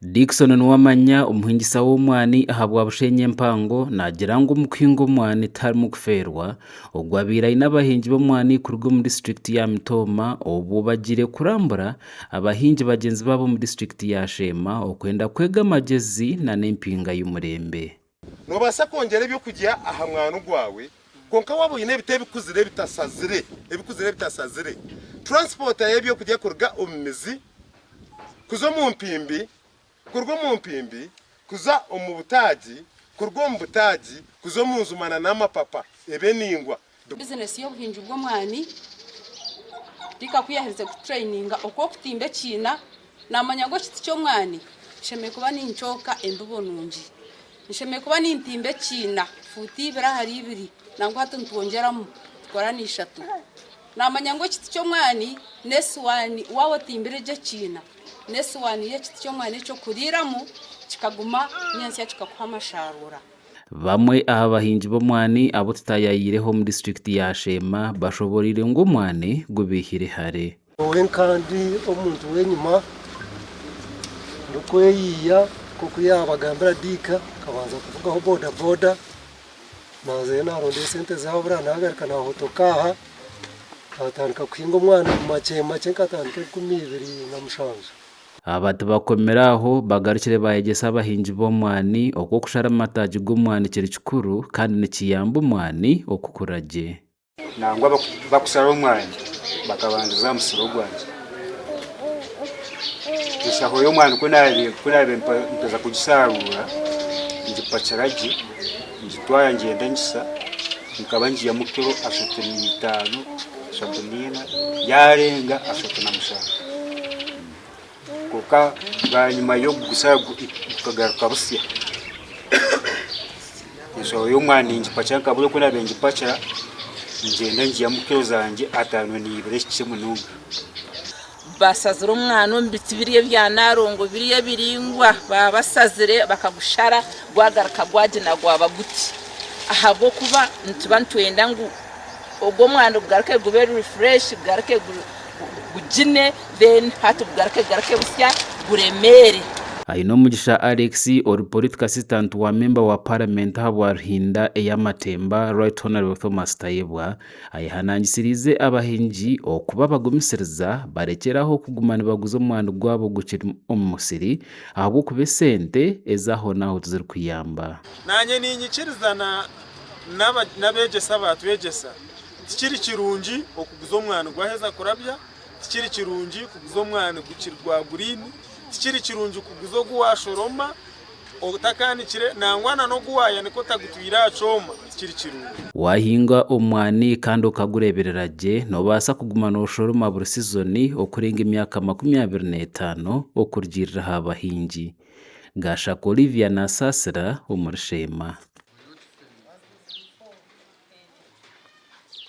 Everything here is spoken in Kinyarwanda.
Dickson Nuwamanya umuhingisa w'omwani ahabwa bushenye mpango nagira ngo umukingo omwani tarimu kuferwa ogwo abairaine n'abahingi b'omwani kuruga mu district ya Mitoma obu bagire kurambura abahingi bagenzi babo mu district ya Shema okwenda kwega amagezi na n'empinga y'umurembe. Nobasa kongera ebyo kujya aha mwana gwawe konka wabuyine ebitebe bikuzire bitasazire transport y'ebyo kujya kuruga omumizi kuzo mu mpimbi kurwo mu mpimbi kuza omu butaji kurwo mu butaji kuzo mu nzumana n'amapapa ebe ningwa business y'obuhinji bw'omwani dika kuyahirize ku traininga okwo kutimbe kina namanya ngo kiti cy'omwani sheme kuba nincoka embubo nungi nsheme kuba nintimbe kina futi bira hari ibiri nango hatu ntwongeramo tkorani 3 namanya ngo kiti cy'omwani neswani wawo timbire je kina neswani ye kiti cy'omwani cyo kuriramo kikaguma nyansi kikakuha amasharura. Bamwe aha bahingi b'omwani abo tutayayireho mu district ya Shema bashoborire ngo omwani gubihire hare kandi omuntu wenyuma rukweyiya kuko yabagambira dika kabanza kuvugaho boda naze naronde sente zaho burana hagarika na hotokaha atandika kwinga omwana mu make nkatandika 27 Abantu bakomeraho bagarukire bayegesa abahingi b'omwani okwo kushara amataji g'omwani kiri kikuru kandi nikiyamba omwani okukuraje. Nangwa bakusara omwani bakabanduza musiro gwanje. Isaho y'omwani kunabe mpeza kugisarura ngipakiraje ngitwaya ngenda ngisa nkaba ngiye mu kiro 35 34 yarenga 35 kuka banyuma yo gusara kagaruka busya isaho y'omwani ngipakira kabule kunabe ngipakira ngenda ngiye mu kiro zanje 5 kimununga basazira umwana mbiti biriye bya narongo biriye biringwa babasazire bakagushara gwagaruka gwagina gwabaguti ahabo kuba ntuba ntwenda ngo ogwo mwana ugaruke gube refresh garuke gujine then hatu garuke busya guremere. Aino mugisha Alex or political assistant wa member wa parliament habwa Ruhinda eyamatemba Right Honorable Thomas Tayebwa ayihanangisirize abahingi okuba bagumisiriza barekeraho kugumana baguzo omwanda gwabo gukiri omusiri ahubwo kube sente ezaho naho tuziri kuyamba nanye ninyikirizana nabegesa batwegesa tikiri kirungi okuguza omwana gwaheza kurabya tikiri kirungi kuguza omwana gukirwa green tikiri kirungi kuguzo guwashoroma otakanikire nangwana no guwaya niko tagutwira acoma tikiri kirungi wahinga omwani kandi okagurebereraje nobasa kugumana oshoroma buri season okurenga emyaka 25 okurjirira abahingi. Gasha Olivia na Sasira umurshema.